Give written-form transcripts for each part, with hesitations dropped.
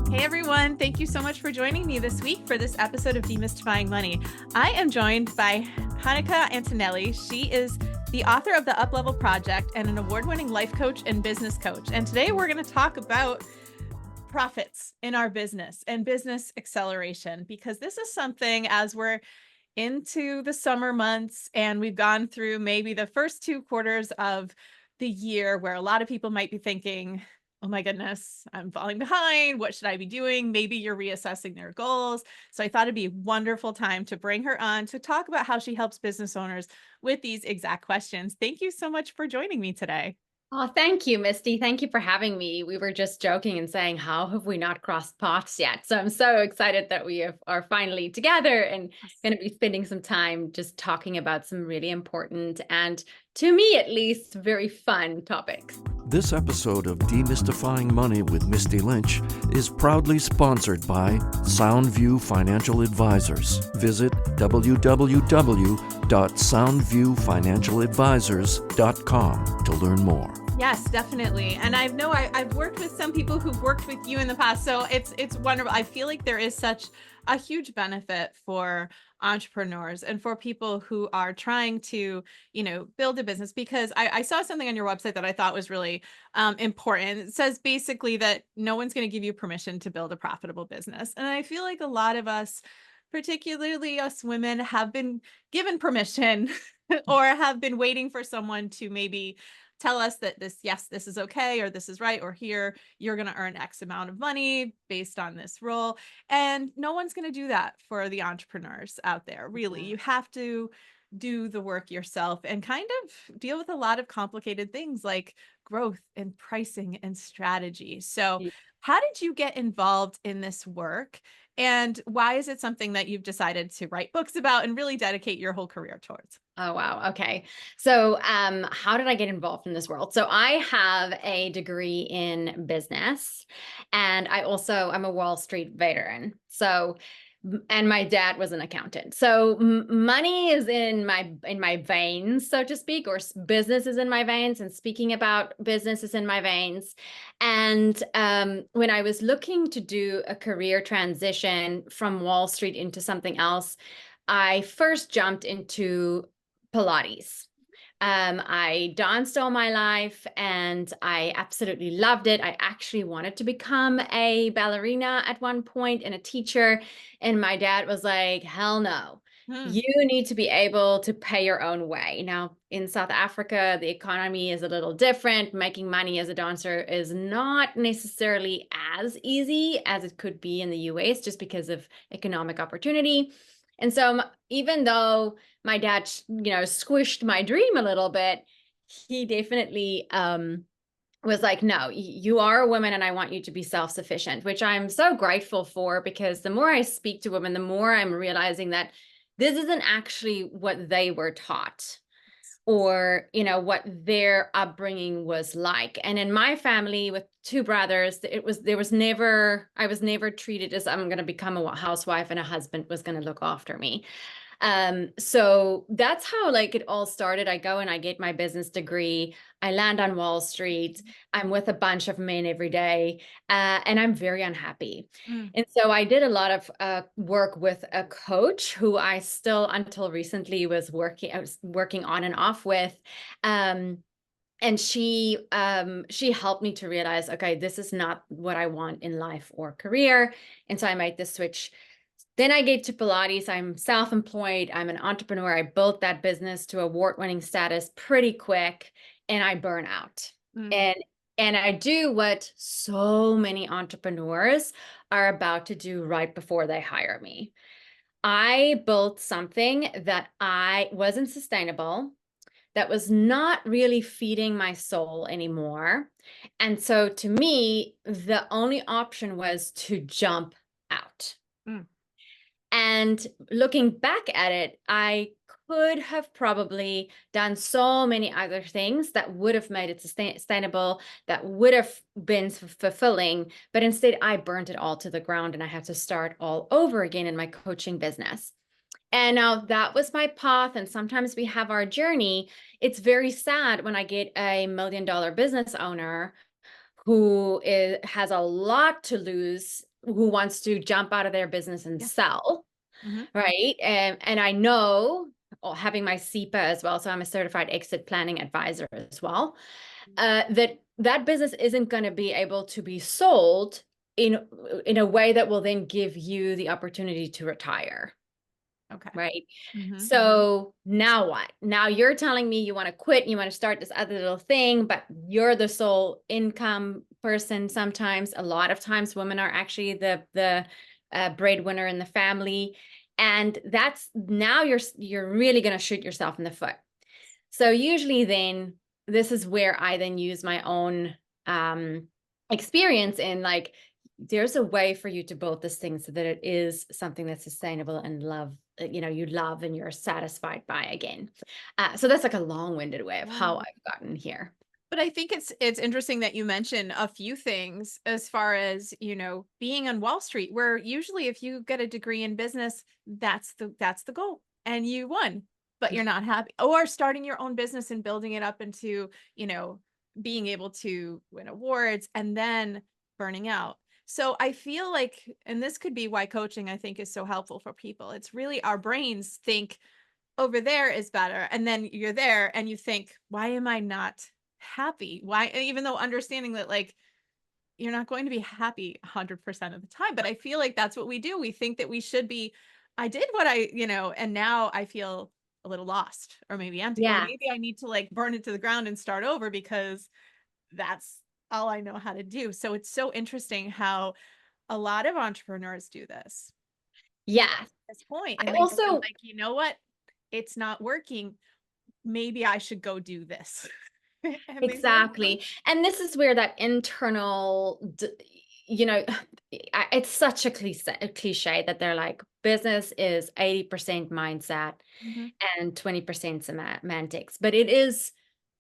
Hey everyone, thank you so much for joining me this week for this episode of Demystifying Money. I am joined by Hanneke Antonelli. She is the author of the Up-Level Project and an award-winning life coach and business coach. And today we're going to talk about profits in our business and business acceleration, because this is something, as we're into the summer months and we've gone through maybe the first 2 quarters of the year, where a lot of people might be thinking, oh my goodness, I'm falling behind. What should I be doing? Maybe you're reassessing their goals. So I thought it'd be a wonderful time to bring her on to talk about how she helps business owners with these exact questions. Thank you so much for joining me today. Oh, thank you, Misty. Thank you for having me. We were just joking and saying, how have we not crossed paths yet? So I'm so excited that we are finally together and going to be spending some time just talking about some really important and, to me at least, very fun topics. This episode of Demystifying Money with Misty Lynch is proudly sponsored by Soundview Financial Advisors. Visit www.soundviewfinancialadvisors.com to learn more. Yes, definitely. And I know I've worked with some people who've worked with you in the past. So it's wonderful. I feel like there is such a huge benefit for entrepreneurs and for people who are trying to, build a business, because I saw something on your website that I thought was really important. It says basically that no one's going to give you permission to build a profitable business. And I feel like a lot of us, particularly us women, have been given permission or have been waiting for someone to maybe tell us that this is okay, or this is right, or here you're going to earn X amount of money based on this role. And no one's going to do that for the entrepreneurs out there. Really, you have to do the work yourself and kind of deal with a lot of complicated things like growth and pricing and strategy. So how did you get involved in this work? And why is it something that you've decided to write books about and really dedicate your whole career towards? Oh, wow. Okay. So, how did I get involved in this world? So I have a degree in business, and I'm a Wall Street veteran. So, and my dad was an accountant. So money is in my veins, so to speak, or business is in my veins, and speaking about business is in my veins. And when I was looking to do a career transition from Wall Street into something else, I first jumped into Pilates. I danced all my life and I absolutely loved it. I actually wanted to become a ballerina at one point and a teacher. And my dad was like, hell no. You need to be able to pay your own way. Now, in South Africa, the economy is a little different. Making money as a dancer is not necessarily as easy as it could be in the US, just because of economic opportunity. And so even though my dad, squished my dream a little bit, he definitely was like, no, you are a woman and I want you to be self-sufficient, which I'm so grateful for, because the more I speak to women, the more I'm realizing that this isn't actually what they were taught, or, what their upbringing was like. And in my family with 2 brothers, I was never treated as I'm going to become a housewife and a husband was going to look after me. So that's how it all started. I go and I get my business degree. I land on Wall Street. I'm with a bunch of men every day, and I'm very unhappy. And so I did a lot of work with a coach who I still, until recently, I was working on and off with. And she helped me to realize, okay, this is not what I want in life or career. And so I made this switch. Then I get to Pilates. I'm self-employed. I'm an entrepreneur. I built that business to award-winning status pretty quick, and I burn out. And I do what so many entrepreneurs are about to do right before they hire me. I built something that wasn't sustainable, that was not really feeding my soul anymore. And so to me, the only option was to jump out. And looking back at it, I could have probably done so many other things that would have made it sustainable, that would have been fulfilling. But instead, I burnt it all to the ground and I had to start all over again in my coaching business. And now that was my path. And sometimes we have our journey. It's very sad when I get a $1 million business owner has a lot to lose, who wants to jump out of their business and Yeah. sell, Mm-hmm. right? And I know, having my SEPA as well, so I'm a certified exit planning advisor as well, that business isn't going to be able to be sold in a way that will then give you the opportunity to retire. Okay. Right. Mm-hmm. So now what? Now you're telling me you want to quit, and you want to start this other little thing, but you're the sole income person. Sometimes, a lot of times, women are actually the breadwinner in the family, and that's now you're really going to shoot yourself in the foot. So usually, then this is where I then use my own experience in, like, there's a way for you to build this thing so that it is something that's sustainable and you love and you're satisfied by again. So that's like a long-winded way of how I've gotten here. But I think it's interesting that you mention a few things as far as, being on Wall Street, where usually if you get a degree in business, that's the goal and you won, but you're not happy. Or starting your own business and building it up into, being able to win awards and then burning out. So I feel like, and this could be why coaching, I think, is so helpful for people. It's really our brains think over there is better. And then you're there and you think, why am I not happy? Why, even though understanding that, like, you're not going to be happy 100% of the time, but I feel like that's what we do. We think that we should be, I did what and now I feel a little lost or maybe empty, or Yeah. maybe I need to like burn it to the ground and start over because that's all I know how to do. So it's so interesting how a lot of entrepreneurs do this. Yeah. At this point, I and they feel also, like, you know what? It's not working. Maybe I should go do this. And they start doing exactly. And this is where that internal, it's such a cliche that they're like, business is 80% mindset it. Mhm. and 20% semantics, but it is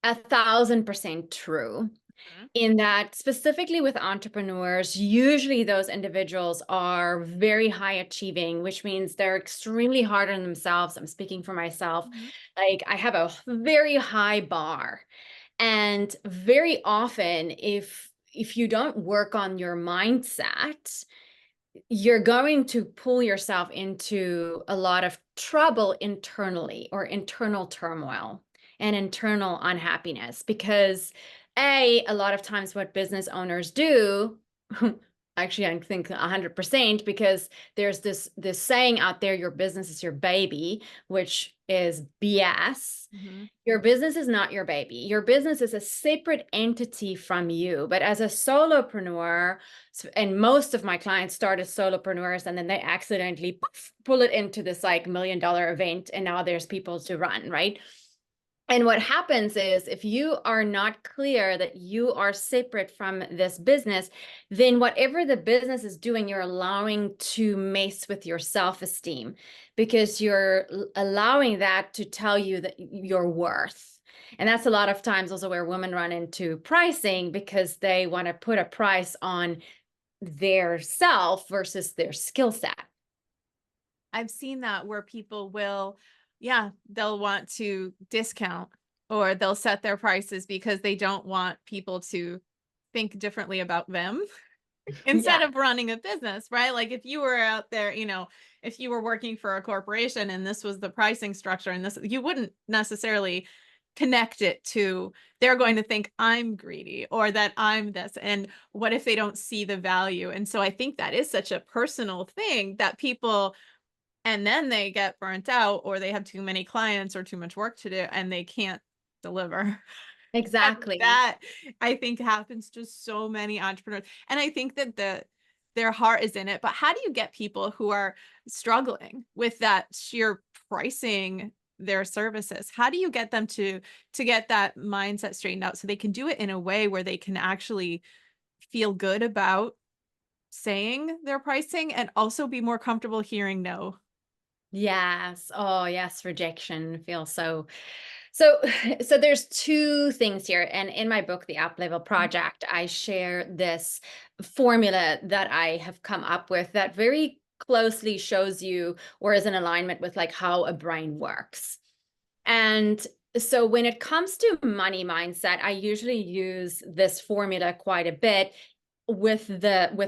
1,000% true. Mhm. In that, specifically with entrepreneurs, usually those individuals are very high achieving, which means they're extremely hard on themselves. I'm speaking for myself. Mhm. Like, I have a very high bar. And very often, if you don't work on your mindset, you're going to pull yourself into a lot of trouble internally, or internal turmoil and internal unhappiness, because a lot of times what business owners do, actually I think 100%, because there's this saying out there, your business is your baby, which is BS. Mhm. Your business is not your baby. Your business is a separate entity from you. But as a solopreneur, and most of my clients start as solopreneurs, and then they accidentally pull it into this like $1 million event, and now there's people to run, right? And what happens is, if you are not clear that you are separate from this business, then whatever the business is doing, you're allowing to mess with your self-esteem, because you're allowing that to tell you that your worth. And that's a lot of times also where women run into pricing, because they want to put a price on their self versus their skill set. I've seen that where people will, yeah, they'll want to discount or they'll set their prices because they don't want people to think differently about them instead Yeah, of running a business, right? Like if you were out there, if you were working for a corporation and this was the pricing structure and this, you wouldn't necessarily connect it to, they're going to think I'm greedy or that I'm this. And what if they don't see the value? And so I think that is such a personal thing that people, and then they get burnt out or they have too many clients or too much work to do and they can't deliver. And exactly. that I think happens to so many entrepreneurs. And I think that their heart is in it. But how do you get people who are struggling with that sheer pricing their services? How do you get them to get that mindset straightened out so they can do it in a way where they can actually feel good about saying their pricing and also be more comfortable hearing no? Yes. Oh, yes. Rejection feels so. So there's two things here. And in my book, The Up Level Project, I share this formula that I have come up with that very closely shows you or is in alignment with like how a brain works. And so when it comes to money mindset, I usually use this formula quite a bit with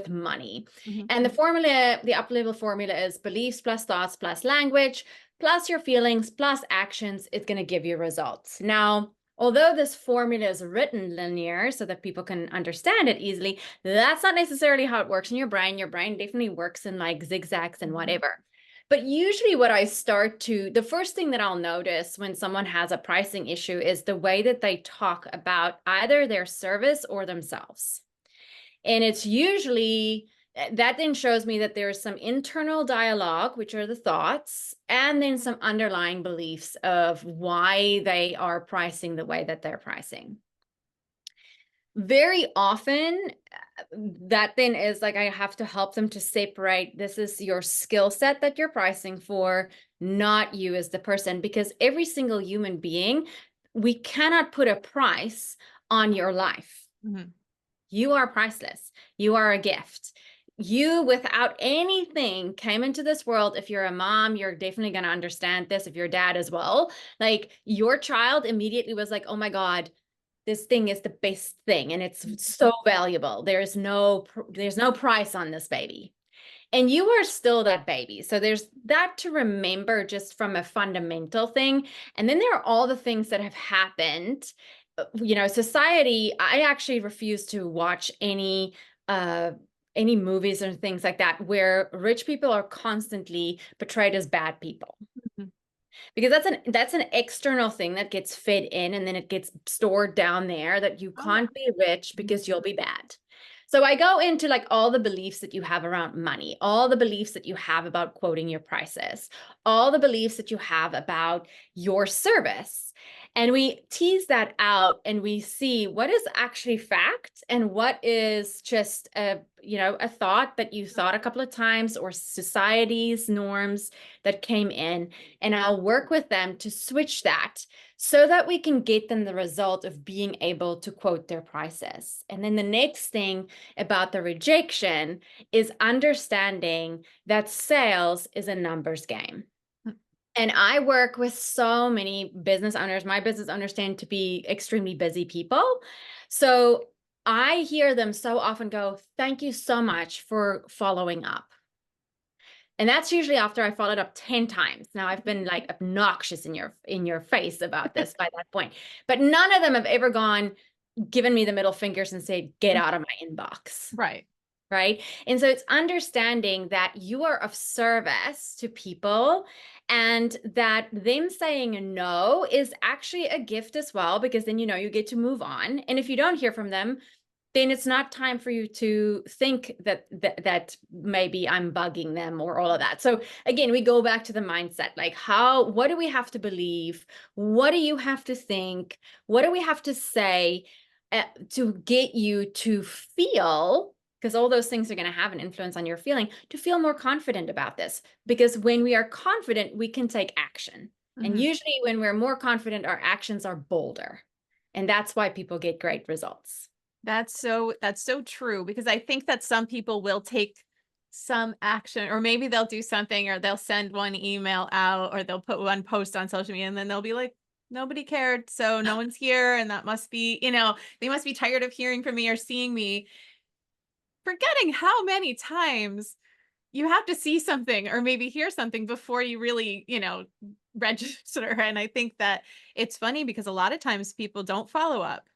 money. Mhm. And the up level formula is beliefs plus thoughts plus language plus your feelings plus actions. It's going to give you results. Now, although this formula is written linear so that people can understand it easily, that's not necessarily how it works in your brain. Your brain definitely works in like zigzags and whatever. But usually the first thing that I'll notice when someone has a pricing issue is the way that they talk about either their service or themselves. And it's usually that then shows me that there's some internal dialogue, which are the thoughts, and then some underlying beliefs of why they are pricing the way that they're pricing. Very often, that then is like, I have to help them to separate, this is your skill set that you're pricing for, not you as the person, because every single human being, we cannot put a price on your life. Mhm. You are priceless. You are a gift. You, without anything, came into this world. If you're a mom, you're definitely going to understand this. If you're a dad as well, like your child immediately was like, oh my God, this thing is the best thing. And it's so valuable. There's no price on this baby. And you are still that baby. So there's that to remember just from a fundamental thing. And then there are all the things that have happened. Society, I actually refuse to watch any movies or things like that where rich people are constantly portrayed as bad people. Mhm. Because that's an external thing that gets fed in and then it gets stored down there that you can't be rich because you'll be bad. So I go into like all the beliefs that you have around money, all the beliefs that you have about quoting your prices, all the beliefs that you have about your service. And we tease that out and we see what is actually fact and what is just a thought that you thought a couple of times or society's norms that came in. And I'll work with them to switch that so that we can get them the result of being able to quote their prices. And then the next thing about the rejection is understanding that sales is a numbers game. And I work with so many business owners. My business owners tend to be extremely busy people. So I hear them so often go, thank you so much for following up. And that's usually after I followed up 10 times. Now I've been like obnoxious in your face about this by that point. But none of them have ever given me the middle fingers and said, get out of my inbox. Right. Right. And so it's understanding that you are of service to people and that them saying no is actually a gift as well, because then, you get to move on. And if you don't hear from them, then it's not time for you to think that maybe I'm bugging them or all of that. So again, we go back to the mindset, like what do we have to believe? What do you have to think? What do we have to say to get you to feel, because all those things are going to have an influence on your feeling, to feel more confident about this. Because when we are confident, we can take action. Mm-hmm. And usually when we're more confident, our actions are bolder. And that's why people get great results. That's so true, because I think that some people will take some action, or maybe they'll do something, or they'll send one email out, or they'll put one post on social media, and then they'll be like, nobody cared, so no one's here, and that must be, they must be tired of hearing from me or seeing me, forgetting how many times you have to see something or maybe hear something before you really, register. And I think that it's funny because a lot of times people don't follow up.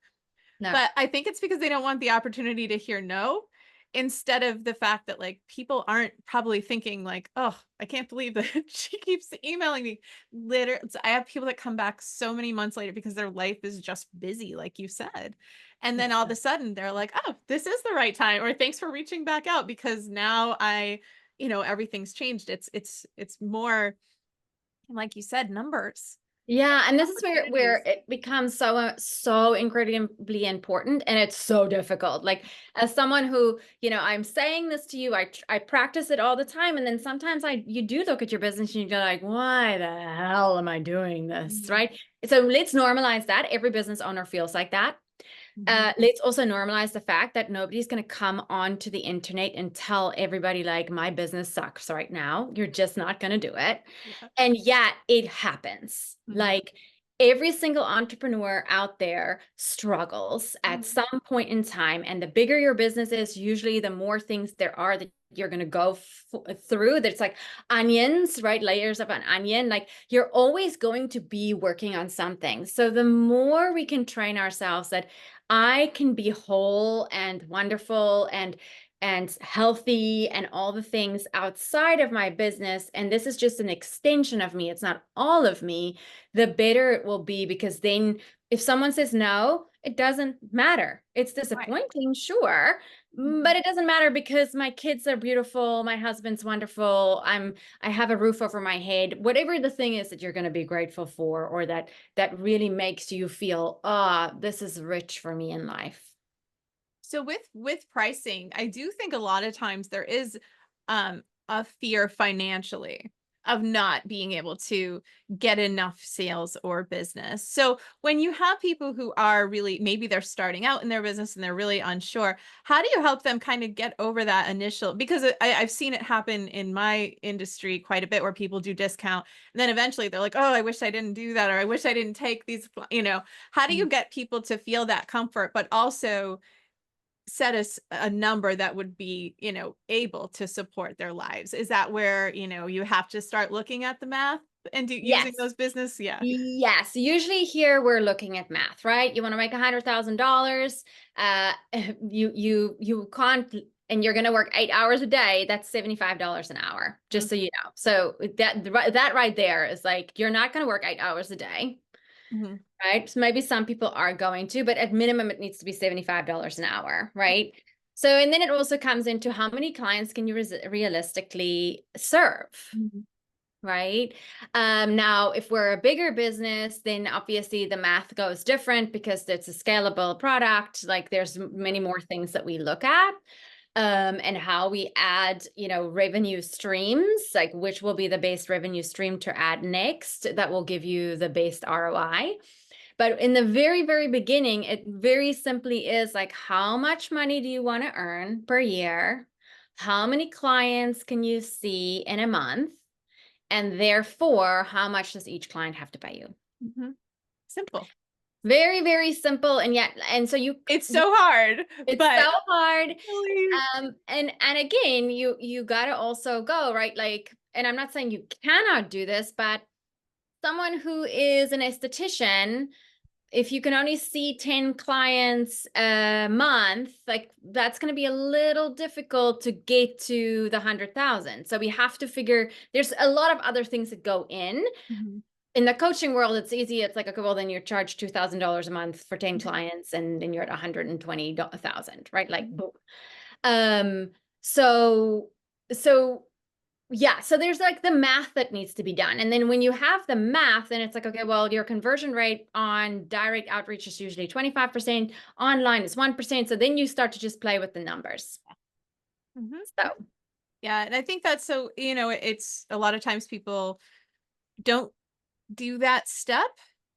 No. But I think it's because they don't want the opportunity to hear no, instead of the fact that like people aren't probably thinking like, oh, I can't believe that she keeps emailing me. Literally, I have people that come back so many months later because their life is just busy, like you said. And then all of a sudden they're like, oh, this is the right time, or thanks for reaching back out, because now everything's changed. It's more, like you said, numbers. Yeah, and this is where it becomes so incredibly important, and it's so difficult. Like as someone who, I'm saying this to you, I practice it all the time, and then sometimes you do look at your business and you go like, why the hell am I doing this, right? So let's normalize that. Every business owner feels like that. Let's also normalize the fact that nobody's going to come onto the internet and tell everybody like my business sucks right now. You're just not going to do it. Yeah. And yet it happens. Like every single entrepreneur out there struggles at some point in time. And the bigger your business is, usually the more things there are that you're going to go through. That's like onions, right? Layers of an onion. Like you're always going to be working on something. So the more we can train ourselves that I can be whole and wonderful and healthy and all the things outside of my business, and this is just an extension of me, it's not all of me, the better it will be, because then if someone says no, it doesn't matter. It's disappointing, sure, but it doesn't matter because my kids are beautiful, my husband's wonderful, I have a roof over my head, whatever the thing is that you're going to be grateful for, or that really makes you feel, this is rich for me in life. So with pricing, I do think a lot of times there is a fear financially of not being able to get enough sales or business. So when you have people who are really, maybe they're starting out in their business and they're really unsure, how do you help them kind of get over that initial, because I've seen it happen in my industry quite a bit where people do discount and then eventually they're like, oh, I wish I didn't do that, or I wish I didn't take these, how do you get people to feel that comfort, but also set a number that would be, able to support their lives? Is that where, you have to start looking at the math and using Yes. those business? Yeah. Yes. Usually here we're looking at math, right? You want to make $100,000. You can't, and you're going to work 8 hours a day. That's $75 an hour, just so you know. So that right there is like, you're not going to work 8 hours a day. Right? So maybe some people are going to, but at minimum, it needs to be $75 an hour, right? So, and then it also comes into how many clients can you realistically serve, right? Now, if we're a bigger business, then obviously the math goes different because it's a scalable product. Like there's many more things that we look at. And how we add, revenue streams, like which will be the best revenue stream to add next that will give you the best ROI. But in the very, very beginning, it very simply is like, how much money do you want to earn per year? How many clients can you see in a month? And therefore, how much does each client have to pay you? Simple. Very, very simple. And so it's so hard. It's but so hard. really... And again, you gotta also go, right? Like, and I'm not saying you cannot do this, but someone who is an esthetician, if you can only see 10 clients a month, like that's going to be a little difficult to get to the 100,000. So we have to figure, there's a lot of other things that go in. In the coaching world, it's easy. It's like, okay, well, then you charge $2,000 a month for 10 clients and then you're at 120,000, right? Like, boom. So yeah, so there's like the math that needs to be done. And then when you have the math, then it's like, okay, well, your conversion rate on direct outreach is usually 25%, online is 1%. So then you start to just play with the numbers. So yeah, and I think that's so, it's a lot of times people don't do that step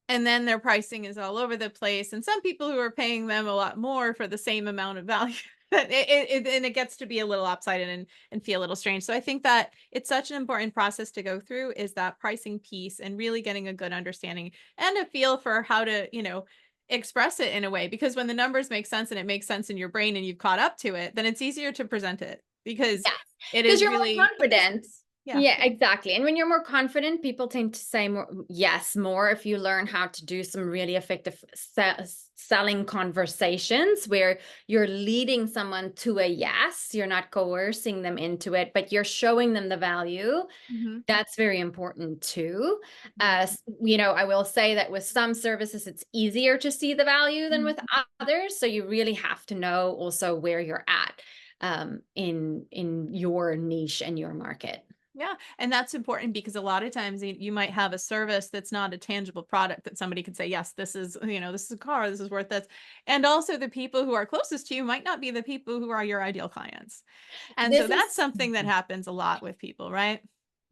and then their pricing is all over the place. And some people who are paying them a lot more for the same amount of value, and it gets to be a little lopsided and feel a little strange. So I think that it's such an important process to go through, is that pricing piece and really getting a good understanding and a feel for how to, express it in a way, because when the numbers make sense and it makes sense in your brain and you've caught up to it, then it's easier to present it because it is you're really more confident. Yeah, exactly. And when you're more confident, people tend to say more if you learn how to do some really effective selling conversations where you're leading someone to a yes, you're not coercing them into it, but you're showing them the value. That's very important too. I will say that with some services, it's easier to see the value than with others. So you really have to know also where you're at in your niche and your market. Yeah. And that's important because a lot of times you might have a service that's not a tangible product that somebody could say, yes, this is, this is a car, this is worth this. And also the people who are closest to you might not be the people who are your ideal clients. And so that's something that happens a lot with people, right?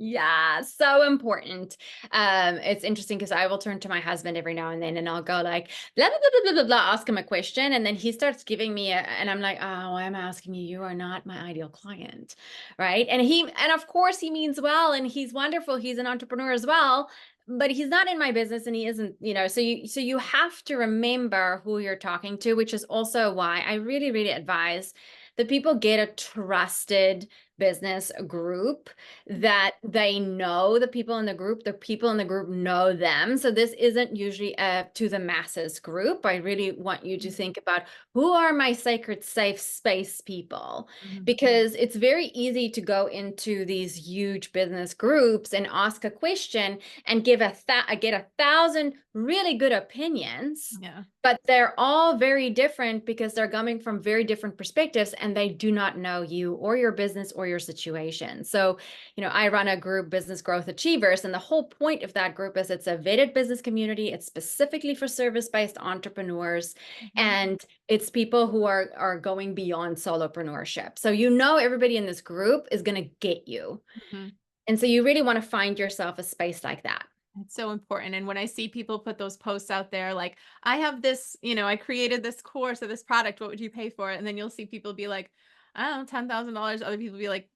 Yeah, so important. It's interesting because I will turn to my husband every now and then and I'll go like blah blah blah blah blah blah, ask him a question, and then he starts giving me and I'm like, oh, why am I asking you? You are not my ideal client, right? And of course he means well, and he's wonderful. He's an entrepreneur as well, but he's not in my business, and he isn't, so you have to remember who you're talking to, which is also why I really, really advise that people get a trusted business group, that they know the people in the group know them. So this isn't usually a to the masses group. I really want you to think about, who are my sacred safe space people? Mhm. Because it's very easy to go into these huge business groups and ask a question and get 1,000 really good opinions, Yeah. but they're all very different because they're coming from very different perspectives, and they do not know you or your business or your situation. So, I run a group, Business Growth Achievers, and the whole point of that group is it's a vetted business community. It's specifically for service-based entrepreneurs, and it's people who are going beyond solopreneurship. So, everybody in this group is going to get you. Mhm. And so you really want to find yourself a space like that. It's so important. And when I see people put those posts out there, like, I have this, I created this course or this product, what would you pay for it? And then you'll see people be like, I don't know, $10,000. Other people be like,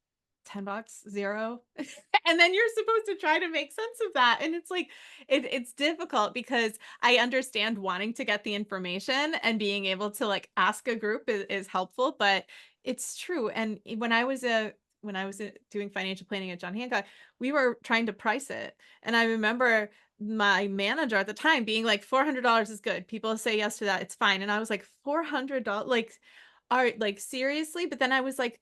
$10, zero. And then you're supposed to try to make sense of that. And it's like, it's difficult because I understand wanting to get the information and being able to like ask a group is helpful, but it's true. And when I was doing financial planning at John Hancock, we were trying to price it. And I remember my manager at the time being like, $400 is good. People say yes to that. It's fine. And I was like, $400, like, like seriously? But then I was like,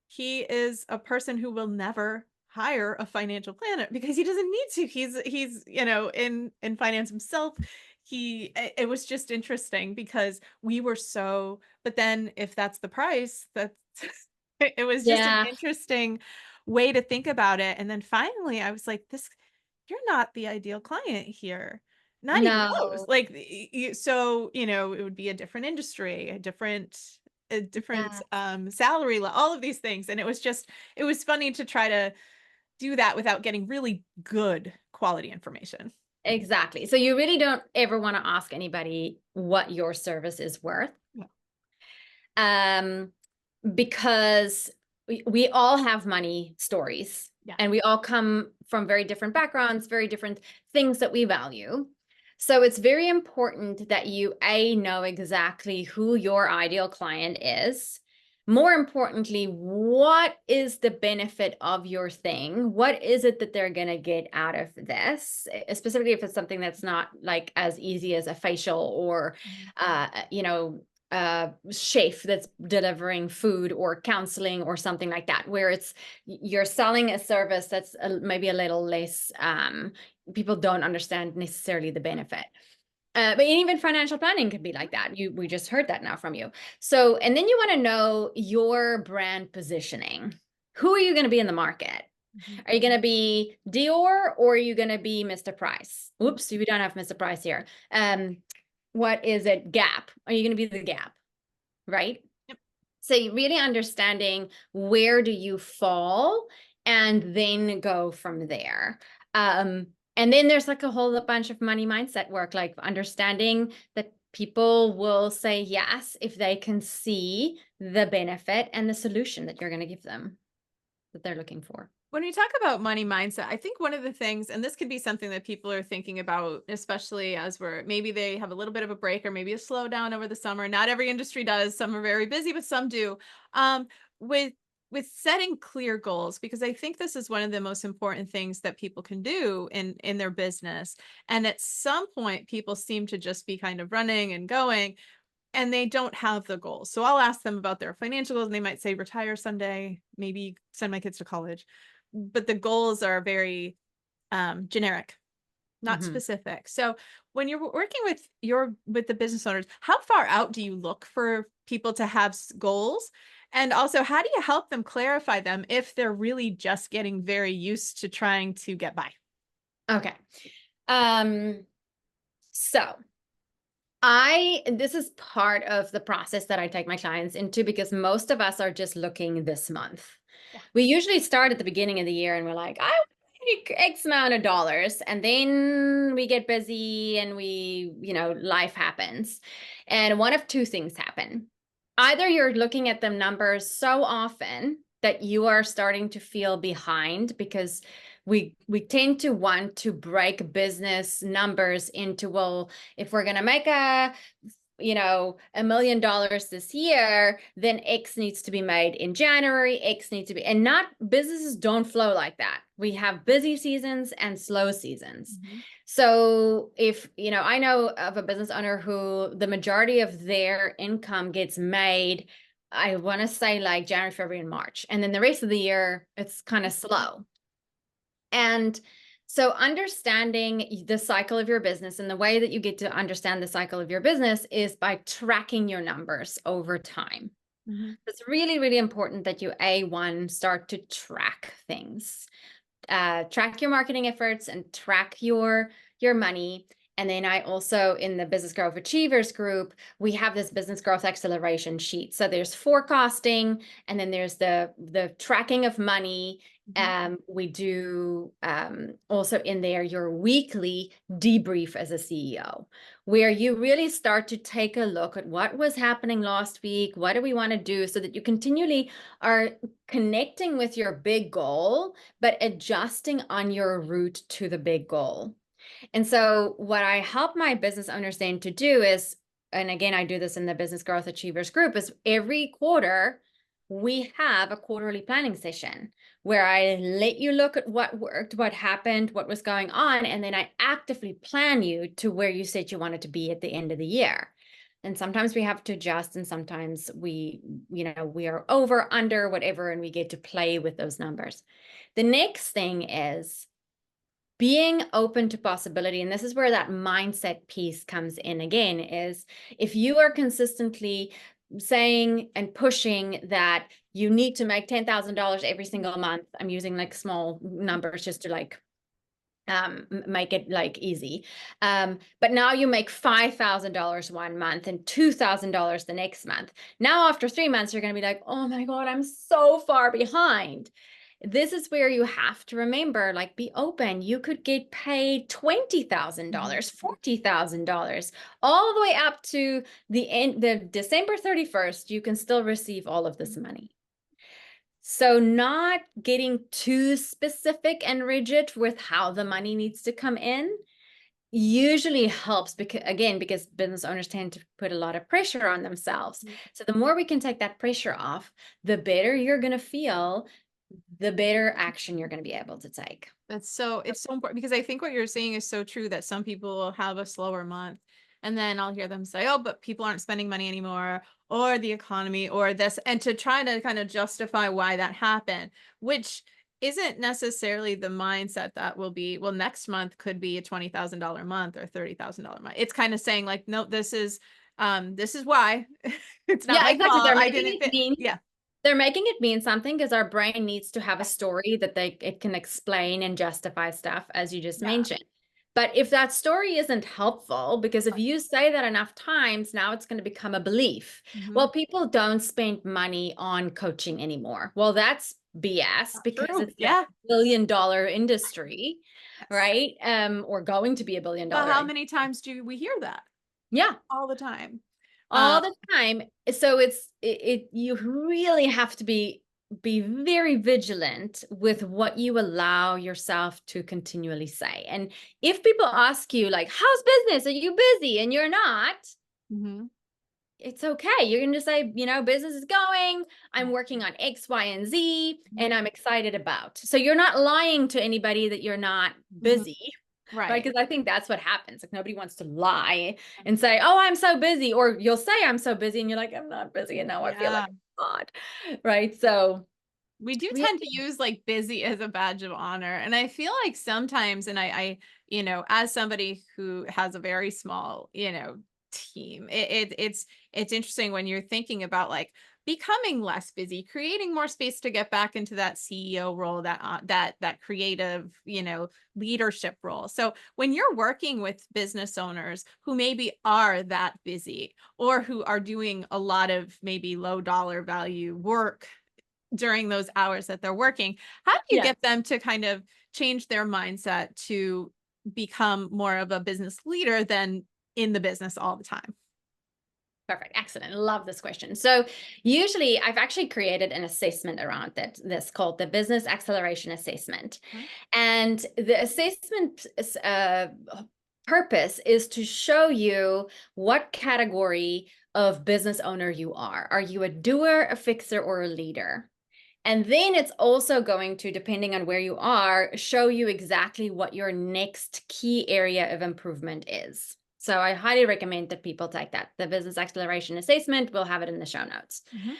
he is a person who will never hire a financial planner because he doesn't need to. He's, in finance himself. It was just interesting because we were so, but then if that's the price, that's, it was just an Yeah. interesting way to think about it. And then finally I was like, you're not the ideal client here. Not even close. No. Like, so, it would be a different industry, a different Yeah. salary, all of these things. And it was funny to try to do that without getting really good quality information. Exactly. So you really don't ever want to ask anybody what your service is worth. Yeah. Because we all have money stories, Yeah. and we all come from very different backgrounds, very different things that we value. So it's very important that you know exactly who your ideal client is. More importantly, what is the benefit of your thing? What is it that they're going to get out of this? Specifically, if it's something that's not like as easy as a facial or, chef that's delivering food or counseling or something like that, where you're selling a service that's maybe a little less, people don't understand necessarily the benefit. But even financial planning could be like that. We just heard that now from you. So, and then you want to know your brand positioning. Who are you going to be in the market? Are you going to be Dior, or are you going to be Mr. Price? Oops, we don't have Mr. Price here. What is it? Gap. Are you going to be the Gap? Right? Yep. So you really understanding where do you fall, and then go from there. And then there's like a whole bunch of money mindset work, like understanding that people will say yes if they can see the benefit and the solution that you're going to give them, that they're looking for. When we talk about money mindset, I think one of the things, and this could be something that people are thinking about, especially as maybe they have a little bit of a break or maybe a slowdown over the summer. Not every industry does. Some are very busy, but some do. With setting clear goals, because I think this is one of the most important things that people can do in their business. And at some point, people seem to just be kind of running and going, and they don't have the goals. So I'll ask them about their financial goals, and they might say retire someday, maybe send my kids to college. But the goals are very generic, not specific. So when you're working with the business owners, how far out do you look for people to have goals? And also, how do you help them clarify them if they're really just getting very used to trying to get by? Okay. So this is part of the process that I take my clients into, because most of us are just looking this month. Yeah. We usually start at the beginning of the year and we're like, I want make X amount of dollars, and then we get busy and life happens. And one of two things happen. Either you're looking at the numbers so often that you are starting to feel behind, because we tend to want to break business numbers into, well, if we're going to make $1 million this year, then X needs to be made in January, X needs to be, and not, businesses don't flow like that. We have busy seasons and slow seasons. Mm-hmm. So if, I know of a business owner who the majority of their income gets made, I want to say like January, February, and March. And then the rest of the year, it's kind of slow. And so understanding the cycle of your business, and the way that you get to understand the cycle of your business is by tracking your numbers over time. Mm-hmm. It's really, really important that you, start to track things. Track your marketing efforts and track your money. And then I also, in the Business Growth Achievers group, we have this business growth acceleration sheet. So there's forecasting, and then there's the tracking of money. We do also in there your weekly debrief as a CEO, where you really start to take a look at what was happening last week, what do we want to do, so that you continually are connecting with your big goal, but adjusting on your route to the big goal. And so what I help my business owners then to do is, and again, I do this in the Business Growth Achievers group, is every quarter we have a quarterly planning session where I let you look at what worked, what happened, what was going on, and then I actively plan you to where you said you wanted to be at the end of the year. And sometimes we have to adjust, and sometimes we are over, under, whatever, and we get to play with those numbers. The next thing is being open to possibility. And this is where that mindset piece comes in again, is if you are consistently saying and pushing that you need to make $10,000 every single month. I'm using like small numbers just to like make it like easy. But now you make $5,000 one month and $2,000 the next month. Now, after 3 months, you're going to be like, oh my God, I'm so far behind. This is where you have to remember, like, be open. You could get paid $20,000, $40,000, all the way up to the December 31st. You can still receive all of this money. So not getting too specific and rigid with how the money needs to come in usually helps, because business owners tend to put a lot of pressure on themselves. So the more we can take that pressure off, the better you're going to feel, the better action you're going to be able to take. It's so important, because I think what you're saying is so true, that some people will have a slower month, and then I'll hear them say, oh, but people aren't spending money anymore, or the economy, or this, and to try to kind of justify why that happened, which isn't necessarily the mindset that will be, well, next month could be a $20,000 month or $30,000 month. It's kind of saying like, no, this is why. It's not my fault. I didn't fit. Yeah. They're making it mean something, because our brain needs to have a story that it can explain and justify stuff, as you just mentioned. But if that story isn't helpful, because if you say that enough times, now it's going to become a belief. Well, people don't spend money on coaching anymore. Well, that's BS, because it's a $1 billion industry, right? Or going to be $1 billion. Well, how many times do we hear that? Yeah. All the time. All the time. So you really have to be very vigilant with what you allow yourself to continually say. And if people ask you like, how's business? Are you busy? And you're not, it's okay. You're going to say, business is going, I'm working on X, Y, and Z, and I'm excited about. So you're not lying to anybody that you're not busy. Right. Because I think that's what happens. Like, nobody wants to lie and say, oh, I'm so busy. Or you'll say, I'm so busy. And you're like, I'm not busy. And now I feel like I'm not. Right. So we do tend to use like busy as a badge of honor. And I feel like sometimes, and I as somebody who has a very small, team, it's interesting when you're thinking about like becoming less busy, creating more space to get back into that CEO role, that creative, leadership role. So when you're working with business owners who maybe are that busy, or who are doing a lot of maybe low dollar value work, during those hours that they're working. How do you Yeah. get them to kind of change their mindset to become more of a business leader than in the business all the time? Perfect. Excellent. Love this question. So usually I've actually created an assessment around this called the Business Acceleration Assessment. Mhm. And the assessment purpose is to show you what category of business owner you are. Are you a doer, a fixer, or a leader? And then it's also going to, depending on where you are, show you exactly what your next key area of improvement is. So I highly recommend that people take that. The Business Acceleration Assessment, we'll have it in the show notes. Mhm.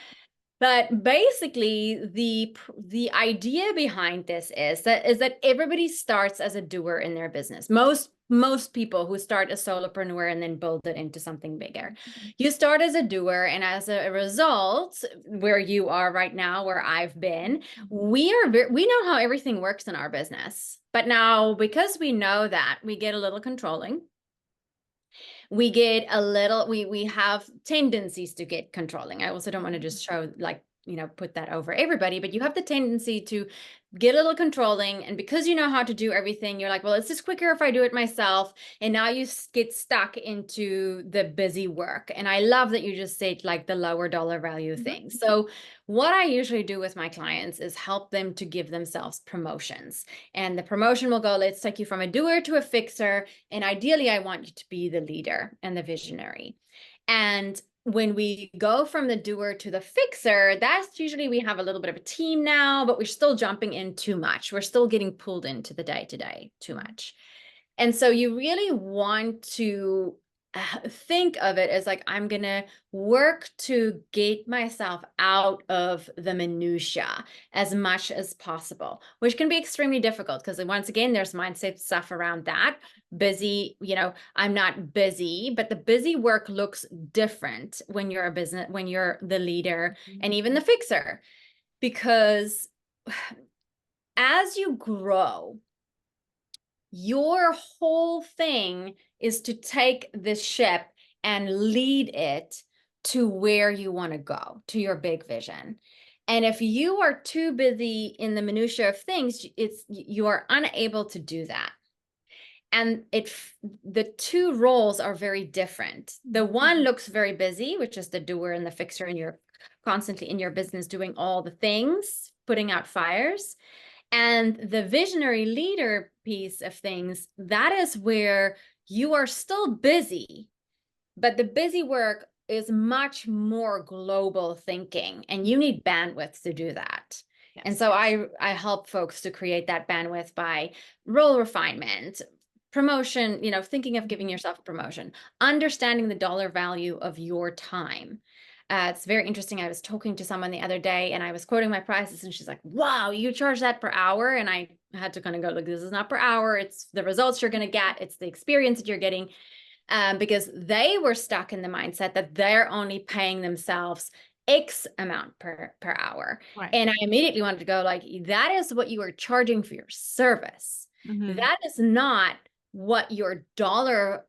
But basically, the idea behind this is that everybody starts as a doer in their business. Most people who start as solopreneur and then build it into something bigger. You start as a doer, and as a result, where you are right now, where I've been, we know how everything works in our business. But now, because we know that, we get a little controlling. We get a little, we have tendencies to get controlling. I also don't want to just show, like, put that over everybody, but you have the tendency to get a little controlling. And because you know how to do everything, you're like, well, it's just quicker if I do it myself. And now you get stuck into the busy work. And I love that you just said, like, the lower dollar value things. So what I usually do with my clients is help them to give themselves promotions. And the promotion will go, let's take you from a doer to a fixer. And ideally, I want you to be the leader and the visionary. And when we go from the doer to the fixer, that's usually we have a little bit of a team now, but we're still jumping in too much. We're still getting pulled into the day-to-day too much. And so you really want to think of it as like, I'm going to work to get myself out of the minutia as much as possible, which can be extremely difficult because once again, there's mindset stuff around that. Busy, I'm not busy, but the busy work looks different when you're a business, when you're the leader and even the fixer, because as you grow, your whole thing is to take this ship and lead it to where you want to go, to your big vision. And if you are too busy in the minutia of things, you are unable to do that. And the two roles are very different. The one looks very busy, which is the doer and the fixer, and you're constantly in your business doing all the things, putting out fires. And the visionary leader piece of things, that is where you are still busy, but the busy work is much more global thinking, and you need bandwidth to do that. Yes. And so I help folks to create that bandwidth by role refinement, promotion, thinking of giving yourself a promotion, understanding the dollar value of your time. It's very interesting. I was talking to someone the other day and I was quoting my prices and she's like, wow, you charge that per hour? And I had to kind of go, like, this is not per hour. It's the results you're going to get. It's the experience that you're getting. Because they were stuck in the mindset that they're only paying themselves X amount per hour. Right. And I immediately wanted to go, like, that is what you are charging for your service. That is not what your dollar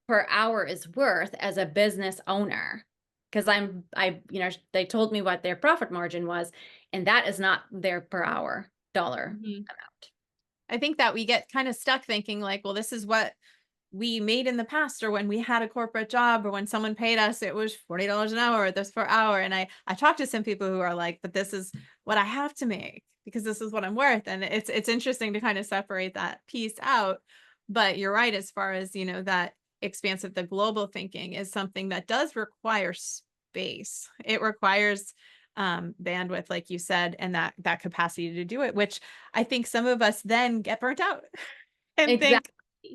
per hour is worth as a business owner. Because they told me what their profit margin was, and that is not their per hour dollar amount. I think that we get kind of stuck thinking like, well, this is what we made in the past, or when we had a corporate job, or when someone paid us, it was $40 an hour, or this per hour. And I talked to some people who are like, but this is what I have to make because this is what I'm worth. And it's interesting to kind of separate that piece out. But you're right, as far as, that expansive, the global thinking is something that does require space. It requires bandwidth, like you said, and that capacity to do it, which I think some of us then get burnt out and think,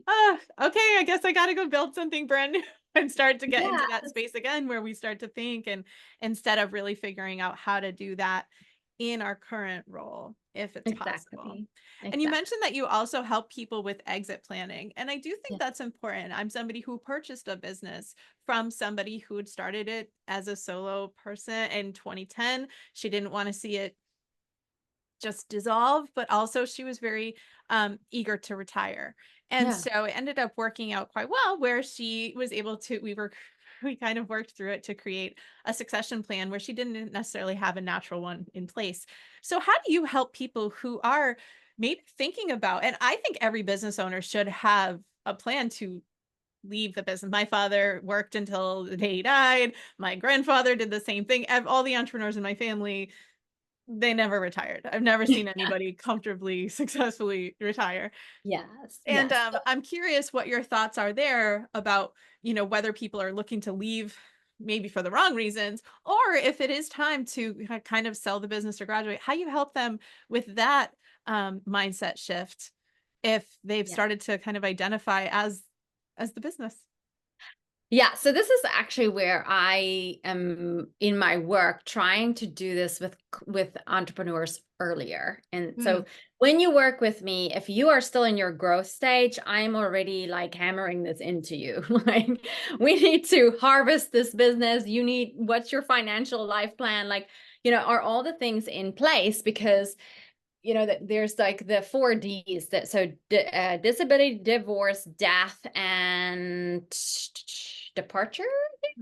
oh, okay, I guess I got to go build something brand new and start to get into that space again, where we start to think, and instead of really figuring out how to do that in our current role, if it's possible. And you mentioned that you also help people with exit planning. And I do think that's important. I'm somebody who purchased a business from somebody who had started it as a solo person in 2010. She didn't want to see it just dissolve, but also she was very eager to retire. And so it ended up working out quite well, where she was able to, we were we kind of worked through it to create a succession plan where she didn't necessarily have a natural one in place. So how do you help people who are maybe thinking about, and I think every business owner should have a plan to leave the business. My father worked until the day he died. My grandfather did the same thing. All the entrepreneurs in my family, they never retired. I've never seen anybody comfortably, successfully retire. Yes, And yes. I'm curious what your thoughts are there about, whether people are looking to leave maybe for the wrong reasons, or if it is time to kind of sell the business or graduate, how you help them with that mindset shift if they've Yeah. started to kind of identify as the business. Yeah, so this is actually where I am in my work trying to do this with entrepreneurs earlier. And so Mm, when you work with me, if you are still in your growth stage, I'm already like hammering this into you. Like, we need to harvest this business. What's your financial life plan? Like, are all the things in place? Because that there's like the 4 Ds disability, divorce, death, and departure.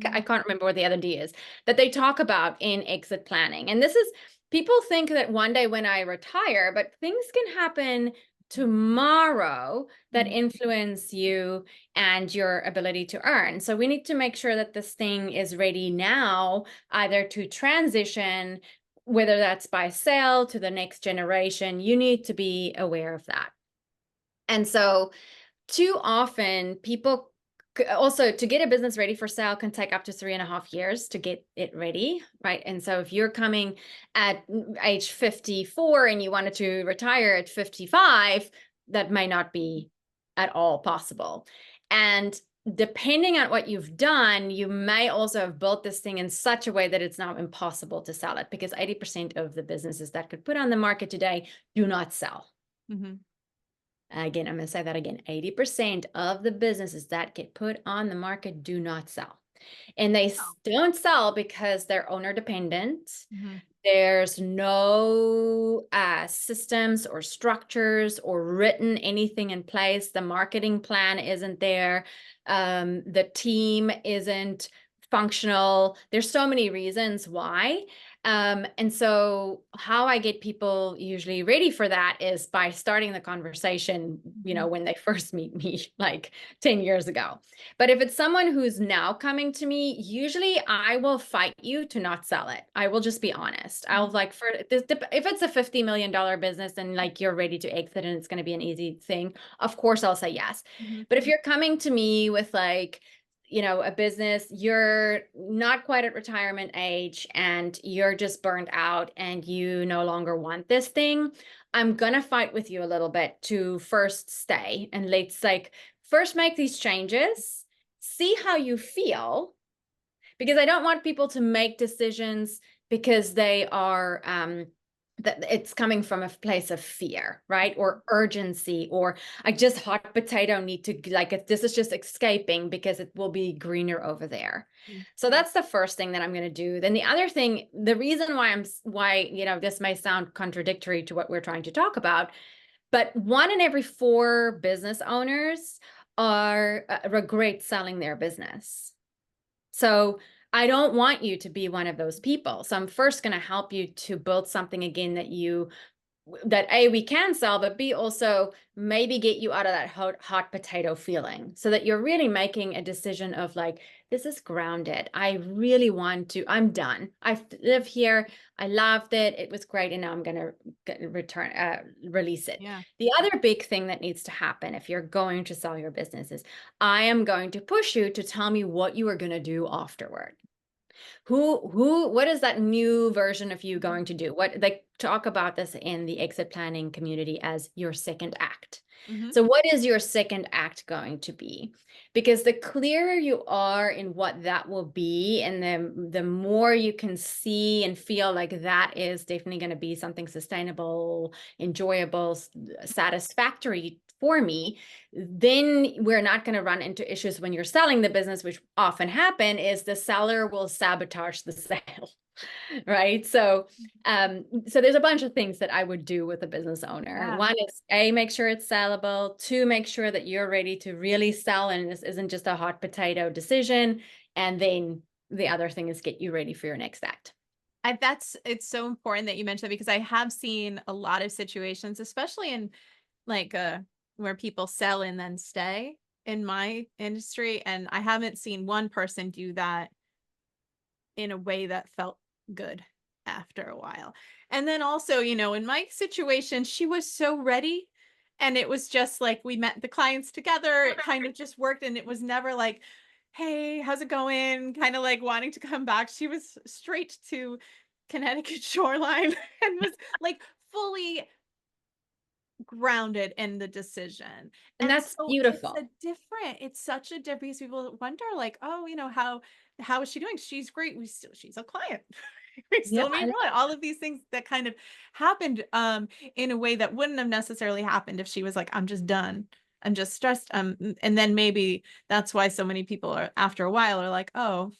I mhm, can't remember what the other D is that they talk about in exit planning. And this is, people think that one day when I retire, but things can happen tomorrow that mhm, influence you and your ability to earn. So we need to make sure that this thing is ready now, either to transition, whether that's by sale to the next generation. You need to be aware of that. And so too often people also, to get a business ready for sale can take up to 3.5 years to get it ready, right? And so if you're coming at age 54 and you wanted to retire at 55, that may not be at all possible. And depending on what you've done, you may also have built this thing in such a way that it's now impossible to sell it, because 80% of the businesses that could put on the market today do not sell. mhm. Again, I'm going to say that again. 80% of the businesses that get put on the market do not sell. And they Oh, don't sell because they're owner dependent. mhm, There's no systems or structures or written anything in place. The marketing plan isn't there. The team isn't functional. There's so many reasons why. And so how I get people usually ready for that is by starting the conversation, mhm, when they first meet me, like 10 years ago. But if it's someone who's now coming to me, usually I will fight you to not sell it. I will just be honest. I'll mhm, like, for this, if it's a $50 million business and like you're ready to exit and it's going to be an easy thing, of course I'll say yes. mhm, But if you're coming to me with like, a business, you're not quite at retirement age and you're just burned out and you no longer want this thing, I'm gonna fight with you a little bit to first stay and let's like first make these changes, see how you feel, because I don't want people to make decisions because they are that it's coming from a place of fear, right? Or urgency, or I just hot potato need to, like, this is just escaping because it will be greener over there. mhm, So that's the first thing that I'm going to do. Then the other thing, the reason why this may sound contradictory to what we're trying to talk about, but 1 in every 4 business owners are regret selling their business. So I don't want you to be one of those people. So I'm first going to help you to build something again that A, we can sell, but B, also maybe get you out of that hot potato feeling, so that you're really making a decision of like, this is grounded. I really want to, I'm done. I live here. I loved it. It was great. And now I'm going to release it. yeah, The other big thing that needs to happen if you're going to sell your business is I am going to push you to tell me what you are going to do afterward. What is that new version of you going to do? What they talk about this in the exit planning community as your second act. mhm, So what is your second act going to be? Because the clearer you are in what that will be, and the more you can see and feel like that is definitely going to be something sustainable, enjoyable, satisfactory for me, then we're not going to run into issues when you're selling the business, which often happen is the seller will sabotage the sale. Right. So there's a bunch of things that I would do with a business owner. yeah, One is A, make sure it's sellable. 2, make sure that you're ready to really sell and this isn't just a hot potato decision. And then the other thing is get you ready for your next act. It's so important that you mentioned that, because I have seen a lot of situations, especially in like where people sell and then stay in my industry, and I haven't seen one person do that in a way that felt good after a while. And then also, in my situation, she was so ready, and it was just like we met the clients together, it kind of just worked, and it was never like, hey, how's it going, kind of like wanting to come back. She was straight to Connecticut shoreline and was like fully grounded in the decision. And And that's so beautiful. it's such a different, because people wonder like, oh, how is she doing? She's great. She's a client. We Yeah, still need one. All of these things that kind of happened in a way that wouldn't have necessarily happened if she was like, I'm just done. I'm just stressed. And then maybe that's why so many people are, after a while, are like, oh,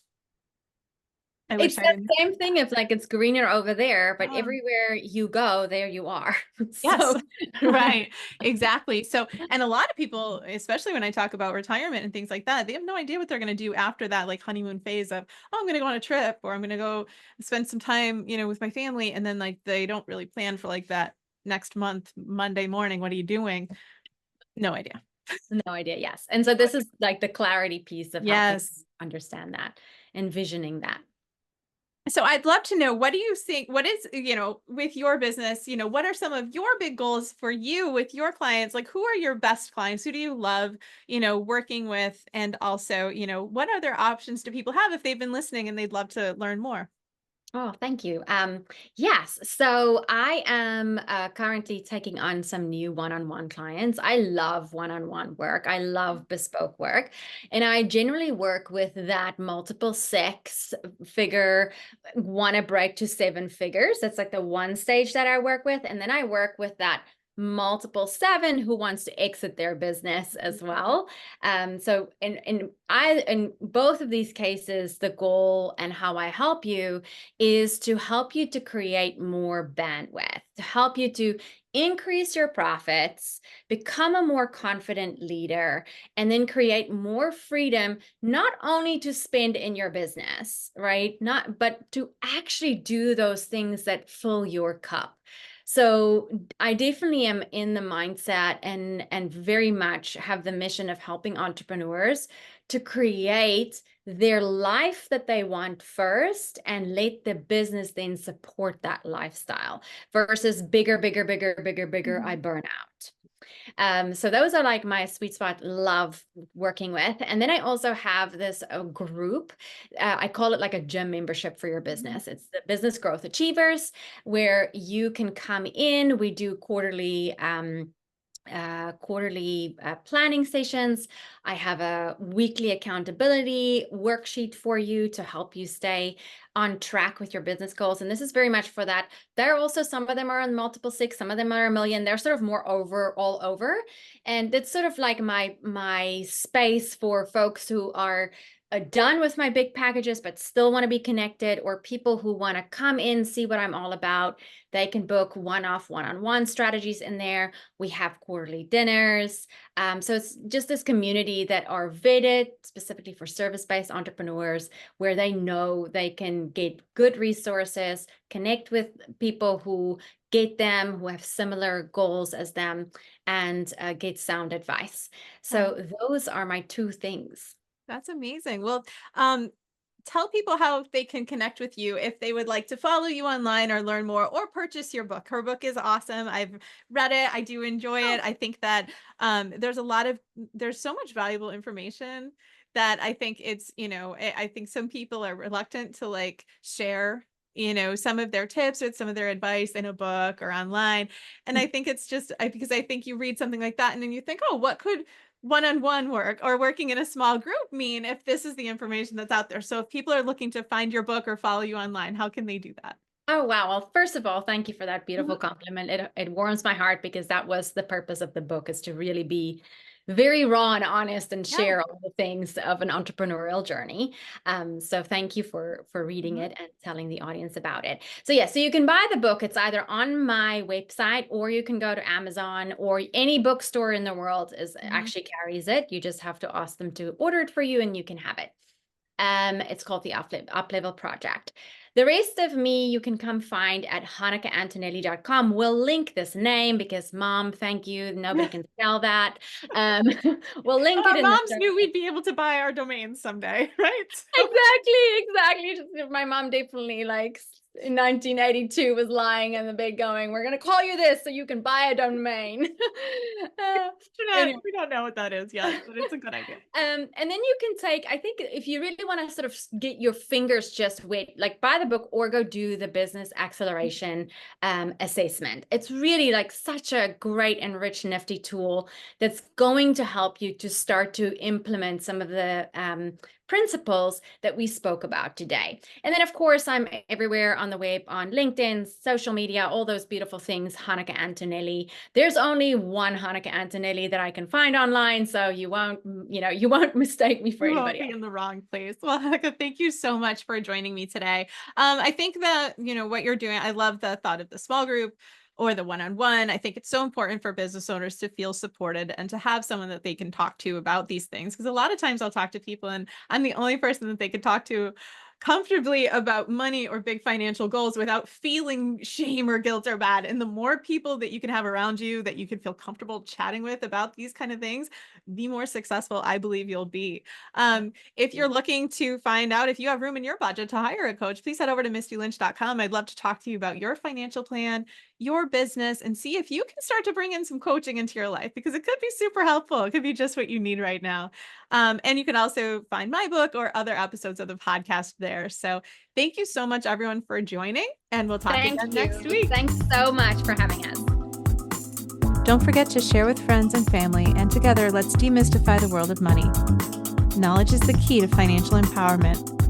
I it's wish I the didn't. same thing if like it's greener over there, but Um, everywhere you go, there you are. Yes, So right. Exactly. So, and a lot of people, especially when I talk about retirement and things like that, they have no idea what they're going to do after that, like honeymoon phase of, oh, I'm going to go on a trip, or I'm going to go spend some time, with my family. And then like they don't really plan for like that next month, Monday morning. What are you doing? No idea. no idea. Yes. And so this is like the clarity piece of helping Yes. understand that, envisioning that. So I'd love to know, what do you think, what is, with your business, what are some of your big goals for you with your clients? Like, who are your best clients? Who do you love, working with? And also, what other options do people have if they've been listening and they'd love to learn more? Oh, thank you. Yes. So I am currently taking on some new one-on-one clients. I love one-on-one work. I love bespoke work. And I generally work with that multiple six figure, want to break to seven figures. That's like the one stage that I work with. And then I work with that multiple seven who wants to exit their business as well. So in both of these cases, the goal and how I help you is to help you to create more bandwidth, to help you to increase your profits, become a more confident leader, and then create more freedom, not only to spend in your business, right? But to actually do those things that fill your cup. So I definitely am in the mindset and very much have the mission of helping entrepreneurs to create their life that they want first and let the business then support that lifestyle versus bigger, bigger, bigger, bigger, bigger, I burn out. So those are like my sweet spot, love working with. And then I also have this group, I call it like a gym membership for your business. It's the Business Growth Achievers, where you can come in. We do quarterly planning sessions. I have a weekly accountability worksheet for you to help you stay on track with your business goals. And this is very much for that. There are also, some of them are on multiple six, some of them are a million. They're sort of more all over. And it's sort of like my space for folks who are done with my big packages, but still want to be connected, or people who want to come in, see what I'm all about. They can book one-off, one-on-one strategies in there. We have quarterly dinners. So it's just this community that are vetted specifically for service-based entrepreneurs, where they know they can get good resources, connect with people who get them, who have similar goals as them, and get sound advice. So those are my two things. That's amazing. Well, tell people how they can connect with you if they would like to follow you online or learn more or purchase your book. Her book is awesome. I've read it. I do enjoy it. I think that there's so much valuable information that I think it's, I think some people are reluctant to like share, some of their tips or some of their advice in a book or online. And I think it's just because I think you read something like that and then you think, oh, what could one-on-one work or working in a small group mean if this is the information that's out there? So if people are looking to find your book or follow you online, how can they do that? Oh, wow. Well, first of all, thank you for that beautiful compliment. It warms my heart, because that was the purpose of the book, is to really be very raw and honest and Yeah. share all the things of an entrepreneurial journey. So thank you for reading it and telling the audience about it. So yeah, so you can buy the book. It's either on my website, or you can go to Amazon, or any bookstore in the world actually carries it. You just have to ask them to order it for you and you can have it. It's called the Up Level Project. The rest of me you can come find at HannekeAntonelli.com. We'll link this name because, Mom, thank you. Nobody can spell that. We'll link Our it in the moms show knew we'd be able to buy our domains someday, right? So- Exactly. My mom definitely, like, in 1982 was lying in the bed going, "We're going to call you this so you can buy a domain." Anyway. We don't know what that is yet, but it's a good idea. And then you can take, I think if you really want to sort of get your fingers just wet, like, buy the book or go do the business acceleration assessment. It's really like such a great and rich, nifty tool that's going to help you to start to implement some of the principles that we spoke about today. And then, of course, I'm everywhere on the web, on LinkedIn, social media, all those beautiful things, Hanneke Antonelli. There's only one Hanneke Antonelli that I can find online, so you won't mistake me for You anybody won't be else. in the wrong place. Well, Hanneke, thank you so much for joining me today. I think that, what you're doing, I love the thought of the small group or the one-on-one. I think it's so important for business owners to feel supported and to have someone that they can talk to about these things. Because a lot of times I'll talk to people and I'm the only person that they could talk to comfortably about money or big financial goals without feeling shame or guilt or bad. And the more people that you can have around you that you can feel comfortable chatting with about these kind of things, the more successful I believe you'll be. If you're looking to find out if you have room in your budget to hire a coach, please head over to mistylynch.com. I'd love to talk to you about your financial plan, your business, and see if you can start to bring in some coaching into your life, because it could be super helpful. It could be just what you need right now. And you can also find my book or other episodes of the podcast there. So thank you so much, everyone, for joining, and we'll talk again next week. Thanks so much for having us. Don't forget to share with friends and family, and together let's demystify the world of money. Knowledge is the key to financial empowerment.